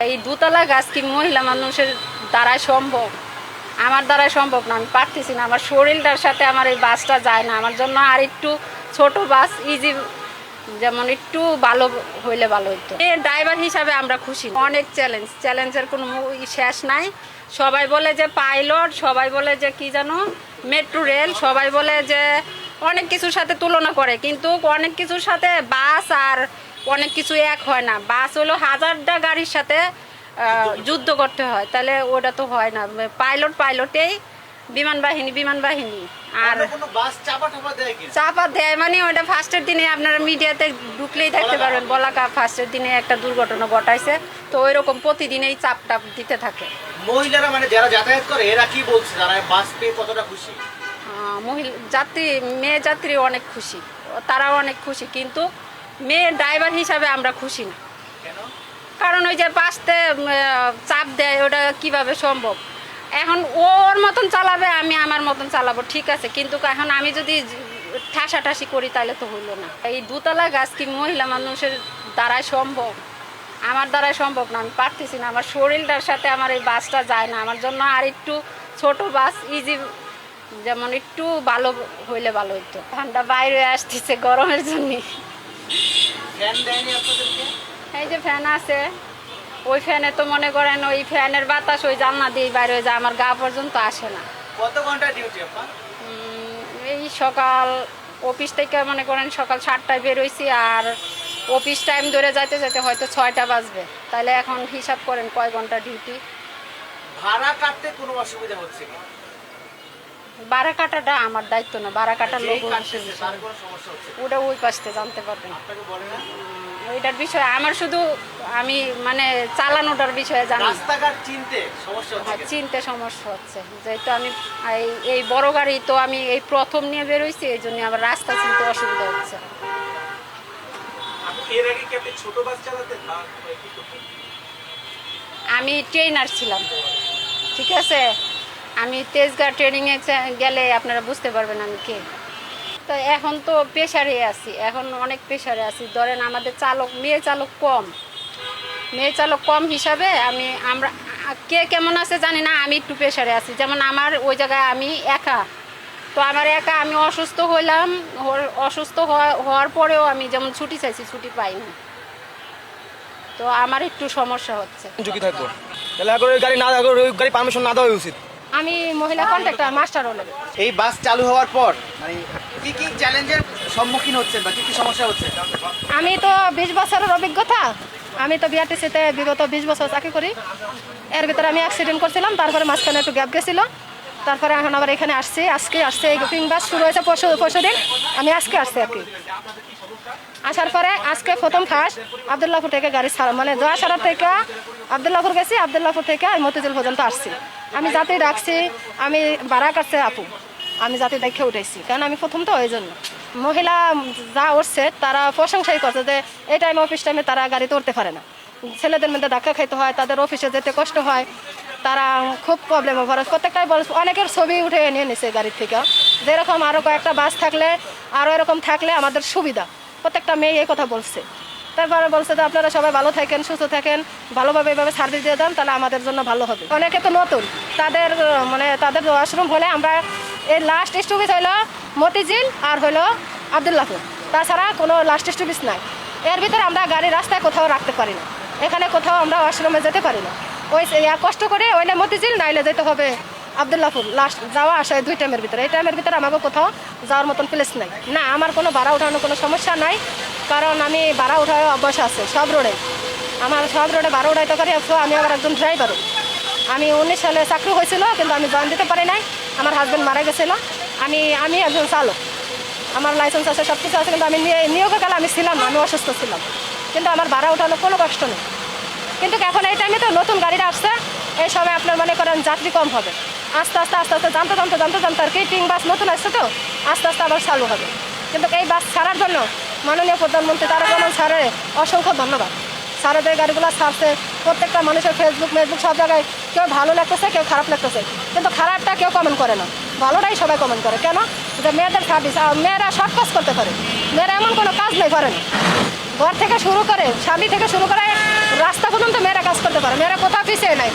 এই দোতলা গাছ কি মহিলা মানুষের দ্বারাই সম্ভব? আমার দ্বারাই সম্ভব না, আমি পারতেছি না। আমার শরীরটার সাথে আমার এই বাসটা যায় না। আমার জন্য আর একটু ছোট বাস ইজি, যেমন একটু ভালো হইলে ভালো হইতো। এই ড্রাইভার হিসাবে আমরা খুশি। অনেক চ্যালেঞ্জের কোনো শেষ নাই। সবাই বলে যে পাইলট, সবাই বলে যে কি জানো মেট্রো রেল, সবাই বলে যে অনেক কিছুর সাথে তুলনা করে, কিন্তু অনেক কিছুর সাথে বাস আর অনেক কিছু এক হয় না। বাস হলো হাজারটা গাড়ির সাথে যুদ্ধ করতে হয়, তাহলে ওটা তো হয় না। পাইলটেই বিমান বাহিনী আর চাপা দেয় মানে ওটা ফার্স্টের দিনে আপনারা মিডিয়াতে ঢুকলেই দেখতে পারবেন, বলাকা ফার্স্টের দিনে একটা দুর্ঘটনা ঘটাইছে। তো ওই রকম প্রতিদিনেই চাপ দিতে থাকে। মহিলারা মানে যারা যাতায়াত করে এরা কি বলছে, যারা বাস পেয়ে কতটা খুশি? মেয়ে যাত্রী অনেক খুশি, তারাও অনেক খুশি, কিন্তু মেয়ে ড্রাইভার হিসাবে আমরা খুশি না। কারণ ওই যে বাসতে চাপ দেয়, ওটা কিভাবে সম্ভব? এখন ওর মতন চালাবে, আমি আমার মতন চালাবো, ঠিক আছে, কিন্তু এখন আমি যদি ঠাসাঠাসি করি তাহলে তো হইলো না। এই দোতলা গাছ কি মহিলা মানুষের দ্বারাই সম্ভব? আমার দ্বারাই সম্ভব না, আমি পারতেছি না। আমার শরীরটার সাথে আমার এই বাসটা যায় না। আমার জন্য আর একটু ছোট বাস ইজি, যেমন একটু ভালো হইলে ভালো হইতো। ঠান্ডা বাইরে আসতেছে গরমের জন্য। এই যে ফ্যান আছে, ওই ফ্যানে তো মনে করেন ওই ফ্যানের বাতাস ওই জানলা দিয়ে বাইরে হয়ে যায়, আমার গা পর্যন্ত আসে না। কত ঘন্টা ডিউটি আপনার? এই সকাল অফিস থেকে মনে করেন সকাল 7টায় বেরোইছি, আর অফিস টাইম ধরে যাইতে যাইতে হয়তো 6টা বাজবে। তাহলে এখন হিসাব করেন কয় ঘন্টা ডিউটি। ভাড়া কাটতে কোনো অসুবিধা হচ্ছে কি? ভাড়া কাটাটা আমার দায়িত্ব না, ভাড়া কাটার লোক ওটা ওই পাশে জানতে পারবেন। ওইটার বিষয়ে আমার শুধু আমি মানে চালানোটার বিষয়ে জানি। রাস্তাঘাট চিনতে সমস্যা হচ্ছে? চিনতে সমস্যা হচ্ছে, যেহেতু আমি এই বড় গাড়ি তো আমি এই প্রথম নিয়ে বেরোইছি, এই জন্য আবার রাস্তা চিনতে অসুবিধা হচ্ছে। এর আগে কি আপনি ছোট বাস চালাতেন না? আমি ট্রেনার ছিলাম, ঠিক আছে। আমি তেজগাঁ ট্রেনিংয়ে গেলে আপনারা বুঝতে পারবেন আমি কে। তো এখন তো প্রেশারে আছি, এখন অনেক প্রেশারে আছি। ধরেন আমাদের মেয়ে চালক কম হিসাবে আমরা কে কেমন আছে জানি না, আমি একটু প্রেশারে আছি। যেমন আমার ওই জায়গায় আমি একা, তো আমি অসুস্থ হইলাম, অসুস্থ হওয়ার পরেও আমি যেমন ছুটি চাইছি, ছুটি পাইনি, তো আমার একটু সমস্যা হচ্ছে। ঝুঁকি থাকবো, তাহলে গাড়ি পারমিশন না দেওয়া উচিত। আমি মহিলা কন্ট্রাক্টর মাস্টার হলাম। এই বাস চালু হওয়ার পর মানে কি কি চ্যালেঞ্জের সম্মুখীন হচ্ছেন বা কি কি সমস্যা হচ্ছে? আমি তো 20 বছরের অভিজ্ঞতা, আমি তো বিআরটিসিতে বিগত 20 বছর চাকরি করি। এর ভিতরে আমি অ্যাক্সিডেন্ট করছিলাম, তারপরে মাঝখানে একটু গ্যাপ গেছিলো, তারপরে এখন আবার এখানে আজকে আসছে। এই পিং বাস শুরু হয়েছে পরশু দিন, আমি আজকে আসছি আর কি। আসার পরে আজকে প্রথম ফার্স্ট আবদুল্লাহপুর থেকে গাড়ি ছাড়া, মানে জয়াসারা থেকে আবদুল্লাহপুর গেছি, আবদুল্লাহপুর থেকে আমি মতিঝিল পর্যন্ত আসছি। আমি যাতে রাখছি, আমি ভাড়া কাটছে আপু, আমি যাতে দেখে উঠেছি, কারণ আমি প্রথম তো ওই জন্য। মহিলা যা উঠছে তারা প্রশংসাই করছে যে এই টাইমে অফিস টাইমে তারা গাড়িতে উঠতে পারে না, ছেলেদের মধ্যে ধাক্কা খাইতে হয়, তাদের অফিসে যেতে কষ্ট হয়, তারা খুব প্রবলেমে পড়ে। প্রত্যেকটাই অনেকের ছবি উঠে নিয়ে নিছে গাড়ির থেকে, যেরকম আরও কয়েকটা বাস থাকলে আরও এরকম থাকলে আমাদের সুবিধা। প্রত্যেকটা মেয়ে এই কথা বলছে। তারপরে বলছে যে আপনারা সবাই ভালো থাকেন, সুস্থ থাকেন, ভালোভাবে এইভাবে সার্ভিস দিয়ে দেন, তাহলে আমাদের জন্য ভালো হবে। অনেকে তো নতুন, তাদের ওয়াশরুম হলে আমরা এই লাস্ট স্টপেজ হলো মতিঝিল আর হলো আবদুল্লাহপুর, তাছাড়া কোনো লাস্ট স্টপেজ নাই। এর ভিতরে আমরা গাড়ি রাস্তায় কোথাও রাখতে পারি না, এখানে কোথাও আমরা ওয়াশরুমে যেতে পারি না। ওই কষ্ট করে ওইলে মতিঝিল, নাইলে যেতে হবে আবদুল্লাহপুর। লাস্ট যাওয়া আসা 2 টাইমের ভিতরে, এই টাইমের ভিতরে আমাকে কোথাও যাওয়ার মতন প্লেস নাই। না, আমার কোনো ভাড়া উঠানোর কোনো সমস্যা নাই, কারণ আমি ভাড়া উঠার অভ্যাস আছে সব রোডে। আমার সব রোডে ভাড়া উঠাইতে পারি। আমি আবার একজন ড্রাইভারও। আমি 19 সালে চাকরি হয়েছিল, কিন্তু আমি জয়েন দিতে পারি নাই, আমার হাজব্যান্ড মারা গেছিলো। আমি একজন চালক, আমার লাইসেন্স আছে, সব কিছু আছে, কিন্তু আমি নিয়োগের কালে আমি ছিলাম না, আমি অসুস্থ ছিলাম, কিন্তু আমার ভাড়া উঠানোর কোনো কষ্ট নেই। কিন্তু এখন এই টাইমে তো নতুন গাড়িটা আসছে, এই সময় আপনার মনে করেন যাত্রী কম হবে। আস্তে আস্তে জানতে আর কি পিং বাস নতুন আসছে, তো আস্তে আস্তে আবার চালু হবে। কিন্তু এই বাস ছাড়ার জন্য মাননীয় প্রধানমন্ত্রী তারেক রহমান স্যারের অসংখ্য ধন্যবাদ। স্যারের যে গাড়িগুলো ছাড়ছে, প্রত্যেকটা মানুষের ফেসবুক সব জায়গায় কেউ ভালো লাগতেছে, কেউ খারাপ লাগতেছে, কিন্তু খারাপটা কেউ কমেন্ট করে না, ভালোটাই সবাই কমেন্ট করে। কেন? যে মেয়েদের সার্ভিস, মেয়েরা সব কাজ করতে পারে, মেয়েরা এমন কোনো কাজ নেই পারে না। ঘর থেকে শুরু করে, স্বামী থেকে শুরু করে রাস্তা পর্যন্ত মেয়েরা কাজ করতে পারে, মেয়েরা কোথাও পিছিয়ে নাই।